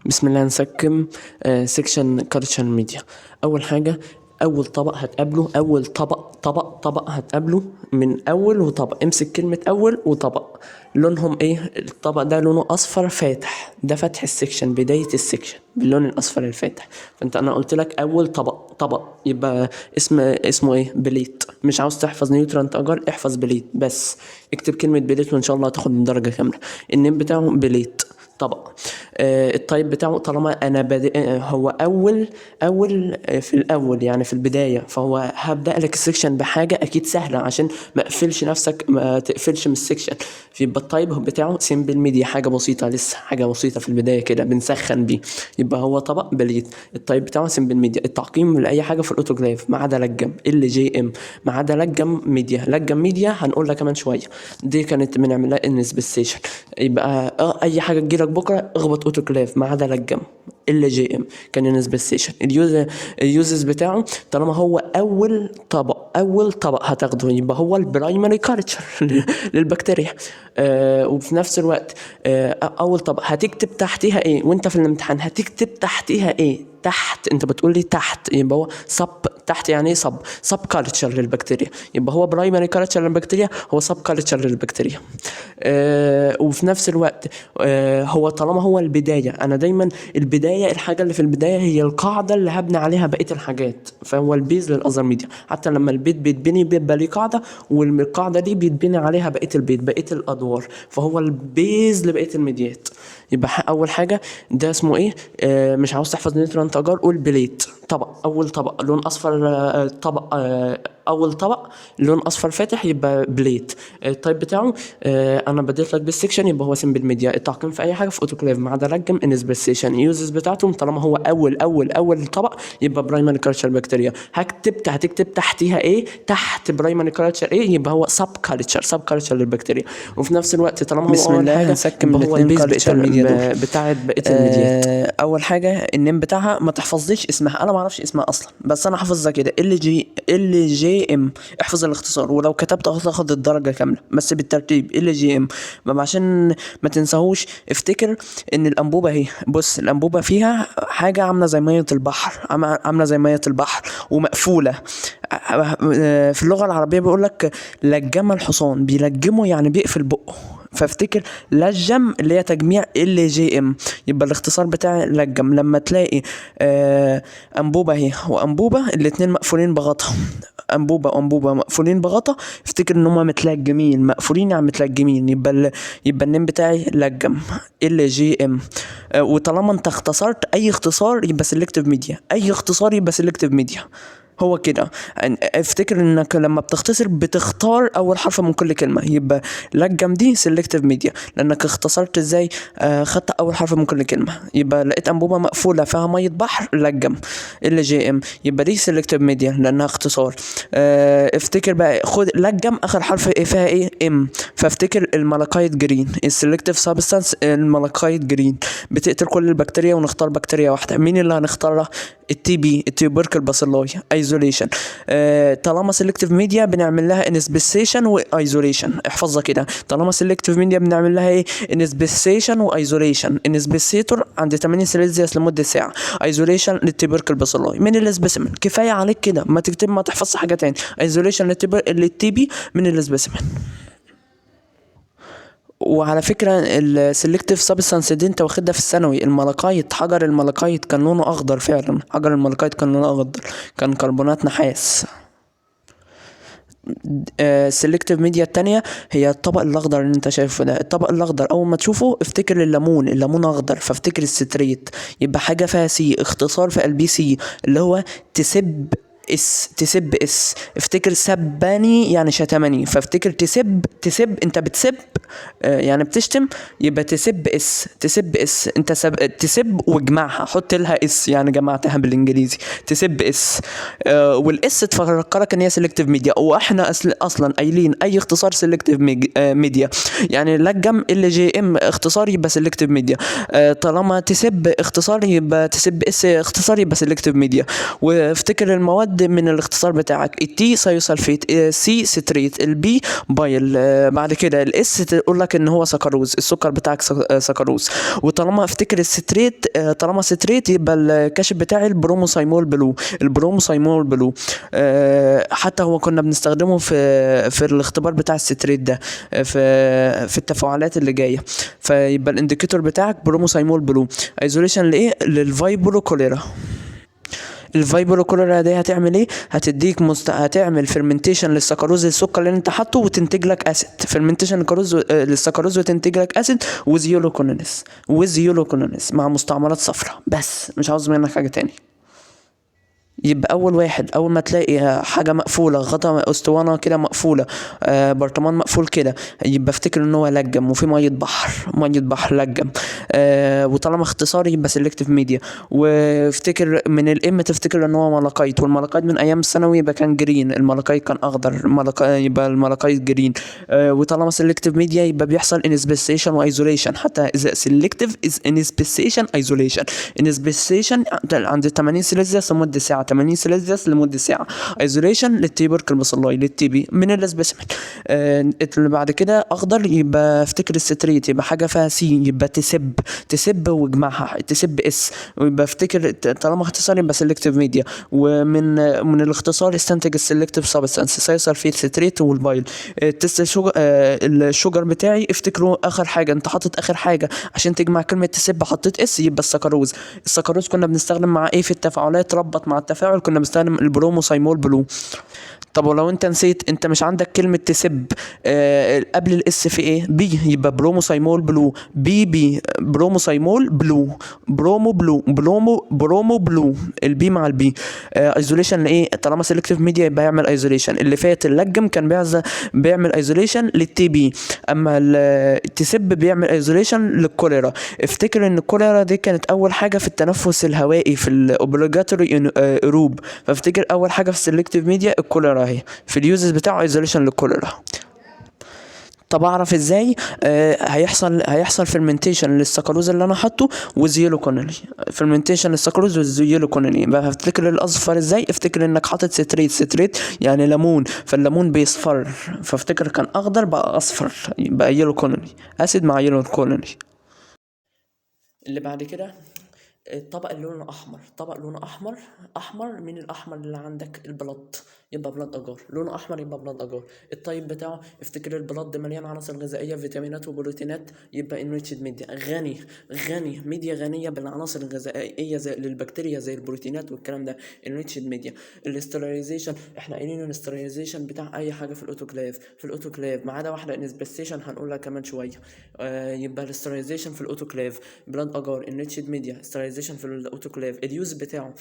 بسم الله. هنسكم سيكشن كالتشر ميديا. اول حاجه، اول طبق هتقابله، اول طبق هتقابله من اول وطبق. امسك كلمه اول وطبق، لونهم ايه؟ الطبق ده لونه اصفر فاتح، ده فتح السيكشن، بدايه السيكشن باللون الاصفر الفاتح. انا قلت لك اول طبق يبقى اسمه ايه؟ بليت. مش عاوز تحفظ نيوترانت اجار، احفظ بليت بس. اكتب كلمه بليت وان شاء الله هتاخد من درجه كامله. النيم بتاعه بليت طبق. التايب بتاعه طالما انا هو اول في الاول، يعني في البدايه، فهو هبدا لك السكشن بحاجه اكيد سهله عشان ما اقفلش نفسك، ما تقفلش من السكشن. فيبقى التايب بتاعه سيمبل ميديا، حاجه بسيطه، لسه حاجه بسيطه في البدايه كده بنسخن بيه. يبقى هو طبق بليد. التايب بتاعه سيمبل ميديا. التعقيم لاي حاجه في الاوتوجراف ما عدا لجم LGM، ما عدا لجم ميديا. لجم ميديا هنقولها كمان شويه، دي كانت بنعملها انسبسيشن. يبقى اي حاجه تجيلك بكره اخبط اوتوكلاف ما عدا لجم LGM كان انسبسيشن. اليوزز بتاعه طالما هو اول طبق هتاخده، يبقى هو البرايمري كارتشر للبكتيريا. وفي نفس الوقت اول طبق هتكتب تحتيها ايه؟ وانت في الامتحان هتكتب تحتيها ايه؟ تحت، انت بتقول لي تحت، يبقى هو تحت. يعني ايه سب كالتشر للبكتيريا؟ يبقى هو برايمري كالتشر للبكتيريا، هو سب كالتشر للبكتيريا. وفي نفس الوقت هو طالما هو البدايه، انا دايما البدايه، الحاجه اللي في البدايه هي القاعده اللي هبني عليها بقيه الحاجات، فهو البيز للاذر ميديا. حتى لما البيت بيتبني بيبقى ليه قاعده، والقاعده دي بيتبني عليها بقيه البيت، بقيه الادوار، فهو البيز لبقيه الميديات. يبقى اول حاجه ده اسمه ايه؟ مش عاوز تحفظ نيوترانت اجار، قول بليت. اول طبق لون اصفر، اول طبق لون اصفر فاتح يبقى بليت. التايب بتاعه انا بديت لك بالسكشن، يبقى هو سمبل ميديا. التعقيم في اي حاجه في اوتوكليف ما عدا رجم انسبسيشن. يوزز بتاعته طالما هو اول طبق يبقى برايمري كلتشر بكتيريا. هتكتب تحتيها ايه؟ تحت برايمري كلتشر ايه؟ يبقى هو سب كلتشر للبكتيريا. وفي نفس الوقت طالما هو بسم اول الله. حاجه هنسكم يبقى هو الاتنين البيز كالتشر ميديا دول. بتاعت بقيه الميديات. اول حاجه النيم بتاعها ما تحفظليش اسمها، انا ما اعرفش اسمها اصلا، بس انا حافظها كده LGM. احفظ الاختصار، ولو كتبت هتاخد الدرجه كامله بس بالترتيب LGM. عشان ما تنساهوش افتكر ان الانبوبه اهي، بص الانبوبه فيها حاجه عامله زي ميه البحر، عامله زي ميه البحر ومقفوله. في اللغه العربيه بيقول لك لجم الحصان، بيلجمه يعني بيقفل بقه، فافتكر لجم اللي هي تجميع LGM. يبقى الاختصار بتاعي لجم. لما تلاقي انبوبه اهي وانبوبه الاتنين مقفولين بغطا، انبوبه وانبوبه مقفولين بغطا، افتكر ان هما متلجمين، مقفولين يعني متلجمين، يبقى النيم بتاعي لجم LGM. وطالما انت اختصرت اي اختصار يبقى سيلكتيف ميديا، اي اختصار يبقى سيلكتيف ميديا. هو كده. افتكر انك لما بتختصر بتختار اول حرف من كل كلمه، يبقى لجم دي سيلكتيف ميديا لانك اختصرت ازاي. خدت اول حرف من كل كلمه. يبقى لقيت انبوبه مقفوله فيها ميه بحر، لجم LGM، يبقى دي سيلكتيف ميديا لانها اختصار. افتكر بقى، خد لجم اخر حرف فيها ايه؟ ام. فافتكر الملكايت جرين، السيلكتيف سابستانس الملكايت جرين، بتقتل كل البكتيريا ونختار بكتيريا واحده. مين اللي هنختارها؟ التيوبركل باسيلاي ايزوليشن. طالما سيلكتيف ميديا بنعمل لها انسبسيشن وايزوليشن، احفظها كده. طالما سيلكتيف ميديا بنعمل لها ايه؟ انسبسيشن وايزوليشن. انسبسيتور عند 80 سيلسيوس لمده ساعه، ايزوليشن للتيوبركل باسيلاي من السبيسيمن. كفايه عليك كده، ما تكتب، ما تحفظش حاجه تاني. ايزوليشن للتي من السبيسيمن. وعلى فكرة السلكتيف سابستانس دي انت واخدها في الثانوي. الملكايت، حجر الملكايت كان لونه اخضر فعلا، حجر الملكايت كان لونه اخضر، كان كربونات نحاس. السلكتيف ميديا التانية هي الطبق الاخضر اللي انت شايفه ده. الطبق الاخضر اول ما تشوفه افتكر الليمون اخضر، فافتكر الستريت. يبقى حاجة فيها سي، اختصار في قلبي سي، اللي هو تسب اس. افتكر سباني يعني شتمني، فافتكر تسب انت بتسب، يعني بتشتم، يبقى تسب اس انت تسب واجمعها، حط لها اس يعني جمعتها بالانجليزي، تسب اس. والاس تفكرك ان هي سيلكتيف ميديا، واحنا اصلا قايلين اي اختصار سيلكتيف ميديا. يعني لجم LGM اختصار يبقى سيلكتيف ميديا. طالما تسب اختصار يبقى تسب اس اختصار يبقى سيلكتيف ميديا. وافتكر المواد من الاختصار بتاعك: التي سايوسلفيت، سي ستريت، البي بايل، بعد كده الاس تقول لك ان هو سكروز، السكر بتاعك سكروز. وطالما افتكر الستريت، طالما ستريت يبقى الكاشف بتاعي البروموسايمول بلو، البروموسايمول بلو. حتى هو كنا بنستخدمه في الاختبار بتاع الستريت ده، في التفاعلات اللي جايه. فيبقى الانديكيتور بتاعك بروموسايمول بلو. ايزوليشن لايه؟ للفايبرو كوليرا. الفايبرو كوليرا دي هتعمل ايه؟ هتديك هتعمل فيرمنتيشن للسكروز، السكر اللي انت حاطه، وتنتج لك اسيد. فيرمنتيشن للسكروز وتنتج لك اسيد ويز يولوكونينس، ويز يولوكونينس مع مستعمرات صفراء. بس مش عاوز منك حاجه تاني. يبقى اول واحد، اول ما تلاقي حاجه مقفوله، غطا اسطوانه كده مقفوله، برطمان مقفول كده، يبقى افتكر ان هو لجم وفي ميه بحر، ميه بحر لجم. وطالما اختصاري يبقى سيلكتيف ميديا. وافتكر من الام تفتكر ان هو ملقيت، والملقيت من ايام الثانوي يبقى كان جرين، الملقيت كان اخضر، يبقى الملقيت جرين. وطالما سيلكتيف ميديا يبقى بيحصل انسبيسيشن وايزوليشن. حتى اذا سيلكتيف از انسبيسيشن ايزوليشن. انسبيسيشن عند 80 سيليزيوس لمده ساعه، 80 سيليزيوس لمده ساعه. ايزوليشن للتيبركل باسيلاي، للتي بي من الاسبيسمن. اللي بعد كده اخضر يبقى افتكر الستريت، يبقى حاجه فيها سي، يبقى تسب واجمعها، تسب اس. ويبقى افتكر طالما اختصار يبقى سيلكتيف ميديا. ومن الاختصار استنتج السيلكتيف سبستانس، سيسلفيت ستريت والبايل. التست الشوجر بتاعي افتكروا اخر حاجه، انت حاطط اخر حاجه عشان تجمع كلمه تسب، حطيت اس، يبقى السكروز. السكروز كنا بنستخدم مع ايه في التفاعلات؟ ربط مع التفاعل كنا بنستخدم البروموسايمول بلو. طب ولو انت نسيت، انت مش عندك كلمة تسب قبل الاس في ايه؟ بي، يبقى بروموسايمول بلو. بي بروموسايمول بلو، برومو بلو، البي مع البي. ايزوليشن لايه؟ طالما سيلكتيف ميديا يبقى يعمل ايزوليشن. اللي فات اللجم كان بيعمل ايزوليشن للتي بي، اما التسب بيعمل ايزوليشن للكوليرا. افتكر ان الكوليرا دي كانت اول حاجة في التنفس الهوائي في الاوبليجاتوري ايروب، فافتكر اول حاجة في السيلكتيف ميديا الكوليرا اهي، في اليوزز بتاعه ايزوليشن للكوليرا. طب اعرف ازاي؟ هيحصل فيرمنتيشن للسكروز اللي انا حاطه وزيلو كونيلي، فيرمنتيشن للسكروز وزيلو كونيلي. بقى هفتكر الاصفر ازاي؟ افتكر انك حاطط ستريت يعني ليمون، فالليمون بيصفر، فافتكر كان اخضر بقى اصفر، بقى يلو كونيلي، اسيد مع يلو كونيلي. اللي بعد كده الطبق اللي لونه احمر، طبق لونه احمر من الاحمر اللي عندك البلط، يبقى بلاد اجار. لونه احمر يبقى بلاد اجار. الطيب بتاعه افتكر البلاد مليان عناصر غذائيه، فيتامينات وبروتينات، يبقى انريتشد ميديا. غني ميديا غنيه بالعناصر الغذائيه زي للبكتيريا زي البروتينات والكلام ده، انريتشد ميديا. الاستراليزيشن احنا قايلين الاستراليزيشن بتاع اي حاجه في الاوتوكلاف ما عدا واحده انسبستيشن هنقولها كمان شويه. يبقى الاستراليزيشن في الاوتوكلاف بلاد اجار، انريتشد ميديا، استراليزيشن في الاوتوكلاف. اليوز بتاعه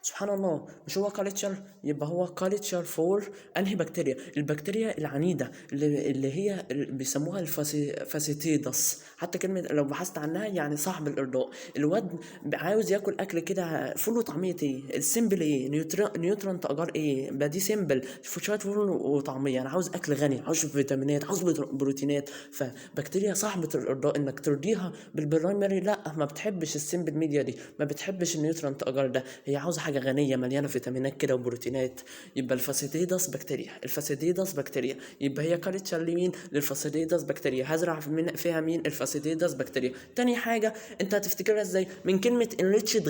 سبحان الله، مش هو كالتشر؟ يبقى هو كالتشر فور انهي بكتيريا؟ البكتيريا العنيده اللي هي بيسموها الفاسيتيدس. حتى كلمه لو بحثت عنها يعني صاحب الارضاء. الواد عاوز ياكل اكل كده فول وطعميه، ايه السيمبل؟ ايه نيوترنت اجار ايه بقى؟ دي سيمبل شويه فول وطعميه. انا عاوز اكل غني، عاوز فيتامينات، عاوز بروتينات. فبكتيريا صاحبه الارضاء انك ترضيها بالبرايمري لا، ما بتحبش السيمبل ميديا دي، ما بتحبش النيوترنت اجار ده، هي عاوزه حاجه غنيه مليانه فيتامينات كده وبروتينات. يبقى الفاسيديدس بكتيريا، يبقى هي كالتشر لمين؟ للفاسيديدس بكتيريا. هزرع فيها مين؟ الفاسيديدس بكتيريا. تاني حاجه انت هتفتكرها ازاي؟ من كلمه انريتشد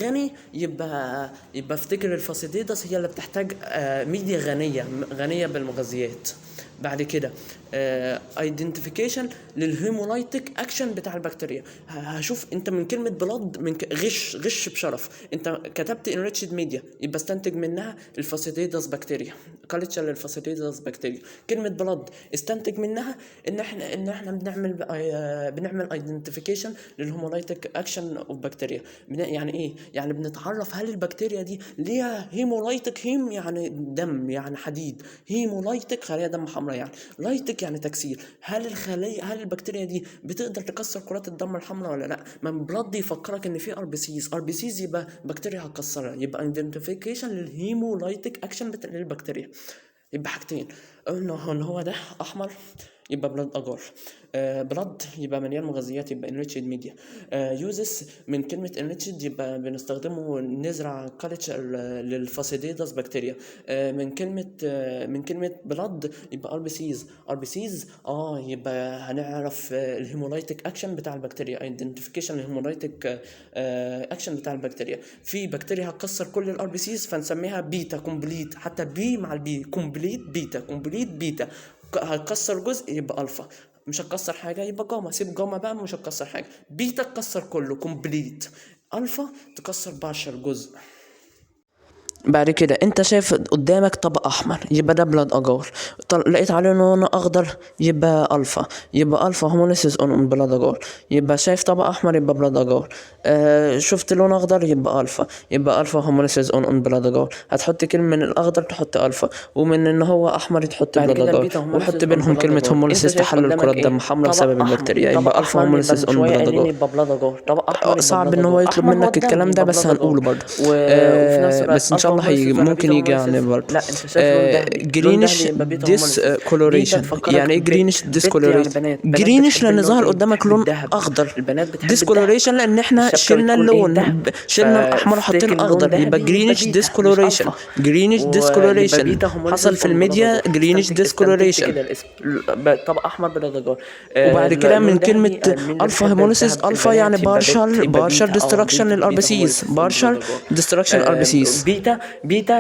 غني يبقى افتكر الفاسيديدس هي اللي بتحتاج ميديا غنيه بالمغذيات. بعد كده ايدنتيفيكيشن للهيمولايتيك اكشن بتاع البكتيريا. هشوف انت من كلمه بلاد من غش بشرف، انت كتبت انريتشد ميديا يبقى استنتج منها الفاسيديدس بكتيريا، كالتشر للفاسيديدس بكتيريا. كلمه بلاد استنتج منها ان احنا بنعمل ايدنتيفيكيشن للهيمولايتيك اكشن اوف بكتيريا. يعني ايه؟ يعني بنتعرف هل البكتيريا دي ليها هيمولايتيك، هيم يعني دم يعني حديد، هيمولايتيك خلايا دم حمراء، يعني لايتك يعني تكسير. هل البكتيريا دي بتقدر تكسر كرات الدم الحمراء ولا لا؟ من بلاد يفكرك ان في ار بي سيز يبقى بكتيريا هتكسرها، يبقى ايدنتيفيكيشن للهيمولايتيك اكشن للبكتيريا. يبقى حاجتين قلنا ان هو ده احمر يبقى بلاد اجار. بلاد يبقى مليان مغذيات، يبقى enriched media. يوزس من كلمة enriched يبقى بنستخدمه نزرع culture للفاسيديداس بكتيريا. من كلمة بلاد يبقى ار بي سيز يبقى هنعرف الهيمولايتيك اكشن بتاع البكتيريا، ايدنتيفيكيشن الهيمولايتيك اكشن بتاع البكتيريا. في بكتيريا هتكسر كل الار بي سيز فنسميها بيتا كومبليت، حتى بي مع البي كومبليت بيتا. هتكسر جزء يبقى الفا، مش هتكسر حاجه يبقى جاما. سيب جاما بقى، مش هتكسر حاجه. بيتا تكسر كله كومبليت، الفا تكسر بارشل جزء. بعد كده انت شايف قدامك طبق احمر يبقى ده بلاد اجار، لقيت عليه لون اخضر يبقى الفا، يبقى الفا هوموليسيس اون بلاد اجار. يبقى شايف طبق احمر يبقى بلاد اجار، شفت لون اخضر يبقى الفا، يبقى الفا هوموليسيس اون بلاد اجار. هتحط كلمه من الاخضر تحط الفا، ومن ان هو احمر تحط بعد بلاد كده اجار، البيتا وحط هوموليسيس اون بينهم بلاد كلمه اجار. انت هوموليسيس شايف تحلل كرات قدامك ايه؟ دم حمراء طبق بسبب احمر. البكتيريا، طبق يبقى الفا احمر يبقى هوموليسيس من اون شويه بلاد قايلين اجار. يبقى بلاد اجار. طبق احمر يبقى صعب بلاد ان هو اجار. يطلب احمر منك ودم الكلام ده يبقى بس بلاد اجار. هنقوله برضه. وفي نفس الوقت بس ان شاء الفا الله هوموليسيس ولا ممكن بيتا يجي يعني هوموليسيس؟ برضه. لا، انت شايف لون دهبي. لون جرينش دهبي يبقى بيتا ديس هوموليسيس. بيتا كولوريشن. تفكرك يعني ايه جرينش بت يعني ديسكولوريشن؟ بنات جرينش بتحب لان ظهر اللون قدامك بتحب لون الذهب. اخضر. البنات بتحب الذهب. ديسكولوريشن لان احنا الشبكه شلنا بتكون ايه؟ اللون، دهب. شلنا الاحمر وحطينا فافتكر لون اخضر، يبقى ذهبي يبقى جرينش بيتا مش ديسكولوريشن. الفا. جرينش ويبقى ديسكولوريشن بيتا هوموليسيس حصل في اون بلاد الميديا، اجار. جرينش استنتجت ديسكولوريشن. كده الاسم. طبق احمر بلاد اجار. وبعد كده من لون كلمة ذهبي. مين اللي الفا بيحب هيموليسيس، الذهب؟ الفا يعني البنات. يبقى بت يبقى بارشل بيتا. ديستركشن للار بي بيتا سيز، هوموليسيس اون بلاد بارشل اجار. ديستركشن ار بي سيز. بيتا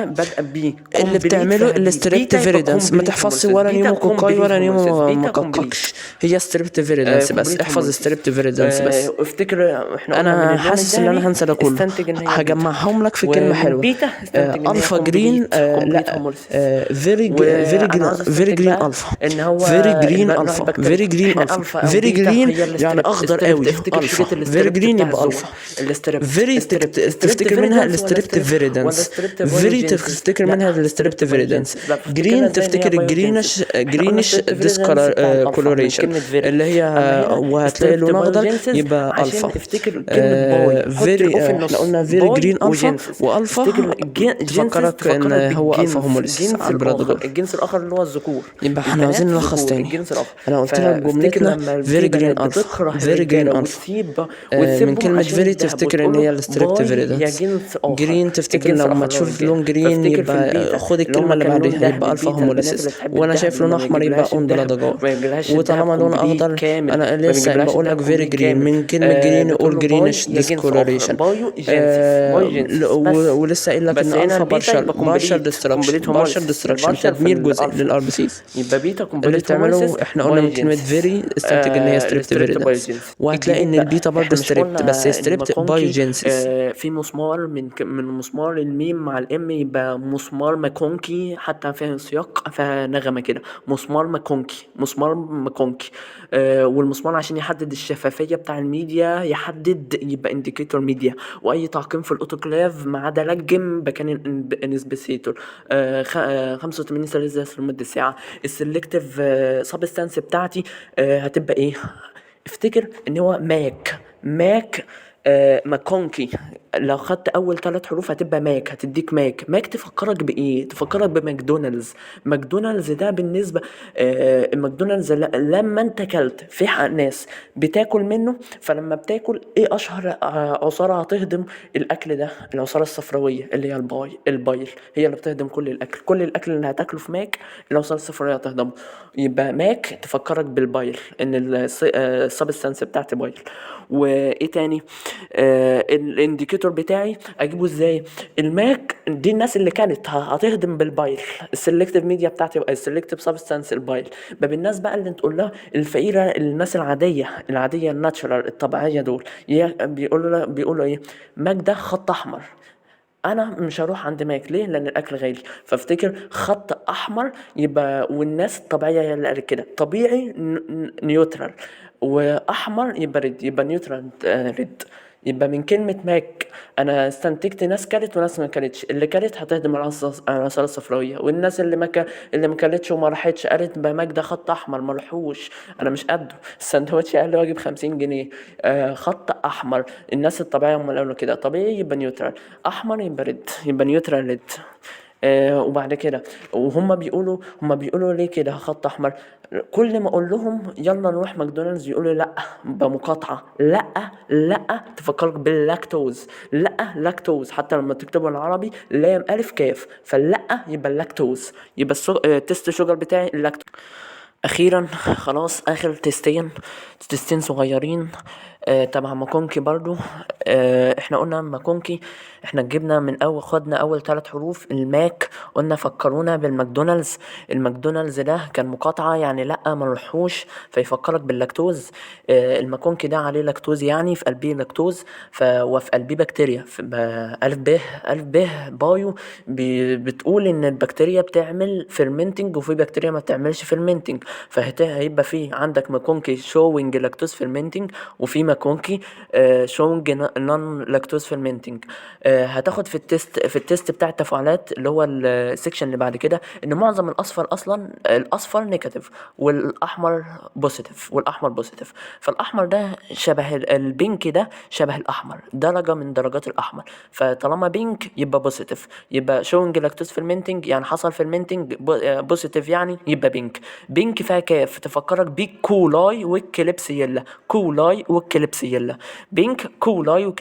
بادئه بي اللي كومبليت بتعمله فيها بي. الستريبت بيتا يبقى فيريدنس، ما كومبليت تحفظش هوموليسيس. ولا بيتا نيموكوكاي كومبليت ولا هوموليسيس. نيمو بيتا كومبليت. مكاكش. هي ستريبت فيريدنس بس، كومبليت احفظ هوموليسيس. ستريبت فيريدنس بس. افتكر احنا قلنا من انا اللون حاسس ان انا الذهبي هنسى ده كله، استنتج ان هي بيتا. هجمعهم لك في كلمة ومن حلوة. بيتا استنتج ان هي الفا جرين، كومبليت لا، هوموليسيس. فيري وانا عاوز فيري استنتج جرين بقى الفا، ان هو فيري جرين نوع الفا، البكتيريا. فيري جرين احنا الفا، الفا او فيري بيتا جرين هي يعني اخضر قوي. افتكر الفا شريط فيري الستريبت جرين بتاع يبقى الزون. الفا. الستريبت فيري تفتكر منها الستريبت فيريدنس، فيري تفتكر منها الستريبت فيريدنس. جرين تفتكر جرينش ديسكولوريشن اللي هي، وهتلاقي لون اخضر يبقى عشان الفا. افتكر كلمة باي. حط فيري الأو في احنا النص. قلنا فيري باي جرين الفا وجينسس. والفا افتكر تفكرك ان هو الفا هوموليسيس الجنس على البلاد الآخر. اجار. الجنس الآخر اللي هو الذكور. يبقى احنا عاوزين البنات نلخص ذكور. تاني. الجنس الآخر. انا قلت لك فافتكر جملتنا لما فيري في جرين بنات الفا، بتكره فيري جرين الرجالة الفا. من وتسيبهم كلمة عشان فيري الذهب تفتكر ان وتقول هي له الستريبت باي يا فيريدنس. جنس آخر. جرين تفتكر الجنس لما الآخر اللي هو تشوف الرجالة. لون جرين فافتكر في يبقى البيتا خد اللي الكلمة هم اللي كان لون بعديها دهب. يبقى الفا البيتا البنات هوموليسيس. اللي تحب وانا الذهب شايف اللي لون ما احمر يبقى بيجيبلهاش اون الذهب بلاد اجار. ما بيجيبلهاش الذهب وطالما لون كومبليت اخضر كامل. انا ما لسه بيجيبلهاش بقول لك الذهب فيري كومبليت جرين، كامل. من كلمة جرين بتقول قول له باي جرينش يا جنس آخر. ديسكولوريشن. بايو جينسس. باي جينسس بس. ولسه قايل لك بس ان هنا الفا البيتا يبقى بارشل كومبليت ديستركشن، بارشل هوموليسيس. ديستركشن البارشل في تدمير جزئي الألفا. للار بي سيز. يبقى بيتا اللي كومبليت بتعمله هوموليسيس. احنا قلنا باي من كلمة جينسس. فيري استنتج ان هي ستريبت الستريبت باي فيريدنس، جينسس. وهتلاقي ان الجديد بقى البيتا برضه احنا مش ستريبت بس قلنا ستريبت باي الماكونكي جينسيس. في مسمار من مسمار الميم مع الام يبقى مسمار ماكونكي، حتى فيها سياق فيها نغمة كده. مسمار ماكونكي. والمسمار عشان يحدد الشفافية بتاع الميديا يحدد يبقى انديكيتور ميديا. واي تعقيم في الاوتوكلاف ما عدا لجم بكان انسبيسيتور. 85 سلسلة لمدة ساعة. السلكتيف سبستانس بتاعتي هتبقى ايه؟ افتكر ان هو ماك ماكونكي. لو خدت اول 3 حروف هتبقى ماك، هتديك ماك تفكرك بايه؟ تفكرك بماكدونالدز ده بالنسبه ماكدونالدز لما انت اكلت في ناس بتاكل منه، فلما بتاكل ايه اشهر عصاره هتهضم الاكل ده؟ العصاره الصفراويه اللي هي البايل هي اللي بتهضم كل الاكل اللي هتاكله في ماك العصاره الصفراويه هتهضمه. يبقى ماك تفكرك بالبايل ان السبستانس بتاعتي بايل. وايه تاني؟ الانديكيتور بتاعي اجيبه ازاي؟ الماك دي الناس اللي كانت هتهضم بالبايل. السلكتيف ميديا بتاعتي بقى السلكتيف سبستانس البايل. بالناس بقى اللي تقول لها الفقيره، الناس العاديه الناتشورال الطبيعيه دول بيقولوا ايه؟ ماك ده خط احمر. انا مش هروح عند ماك ليه؟ لان الاكل غالي. فافتكر خط احمر يبقى، والناس الطبيعيه هي اللي قالت كده. طبيعي نيوترال، واحمر يبقى ريد، يبقى نيوترال ريد. يبقى من كلمة ماك أنا استنتجت ناس كلت وناس ما كلتش. اللي كلت هتهدم العصارة الصفراوية، والناس اللي ما كلتش وما راحتش قالت بقى ماك ده خط أحمر مرحوش أنا مش قده، السندوتش قال له واجب 50 جنيه. خط أحمر. الناس الطبيعية هم اللي قالوا كده. طبيعي يبقى نيوترال، أحمر يبقى ريد، يبقى نيوترال ريد. وبعد كده وهم بيقولوا ليه كده خط احمر. كل ما اقول لهم يلا نروح ماكدونالدز يقولوا لا بمقاطعه، لا لا تفكرك باللاكتوز، لا لاكتوز حتى لما تكتبه العربي لام الف كاف، فاللا يبقى اللاكتوز، يبقى تيست شوجر بتاعي اللاكتوز. اخيرا خلاص اخر تستين صغيرين تبع ماكونكي برضو. احنا قلنا ماكونكي، احنا جبنا من اول خدنا اول 3 حروف الماك، قلنا فكرونا بالماكدونالدز. الماكدونالدز ده كان مقاطعة يعني لا ما نروحوش، فيفكرك باللاكتوز. الماكونكي ده عليه لاكتوز يعني في قلبيه لاكتوز، وفي قلبيه بكتيريا ألف ب بايو بتقول إن البكتيريا بتعمل فيرمنتنج وفي بكتيريا ما بتعملش فيرمنتنج، فهيبقى في عندك ماكونكي شوينج لاكتوز فيرمنتنج وفي ماكونكي شوينج نون لاكتوز فيرمنتنج. هتاخد في التيست بتاع التفاعلات اللي هو السكشن اللي بعد كده ان معظم الاصفر اصلا الاصفر نيجاتيف والاحمر بوزيتيف. فالاحمر ده شبه البينك، ده شبه الاحمر درجه من درجات الاحمر، فطالما بينك يبقى بوزيتيف، يبقى شوينج لاكتوز فيرمنتنج يعني حصل فيرمنتنج بوزيتيف يعني يبقى بينك فيها كاف تفكرك بكولاي والكليبسيلا، بينك كولاي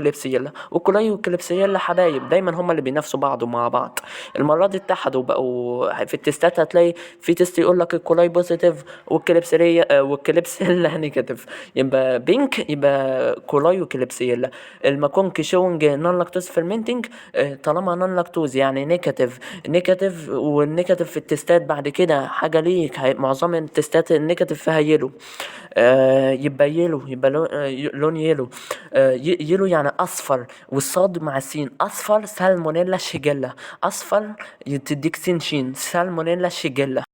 وكليبسيلا حبايب دايما هما اللي بينافسوا بعض مع بعض. المره دي اتحدوا بقوا في التستات، هتلاقي في تيست يقول لك الكولاي بوزيتيف والكليبسيلا نيجاتيف، يبقى بينك يبقى كولاي وكليبسيلا. الماكونكي شوينج نون لاكتوز فيرمنتنج طالما نون لاكتوز يعني نيجاتيف والنيجاتيف في التستات بعد كده حاجه ليك، معظم التستات النيجاتيف فيها يلو، يبقى يبقى لون يلو. يلو يعني اصفر، والصاد مع السين اصفر سالمونيلا شيجيلا، اصفر تديك سين شين سالمونيلا شيجيلا.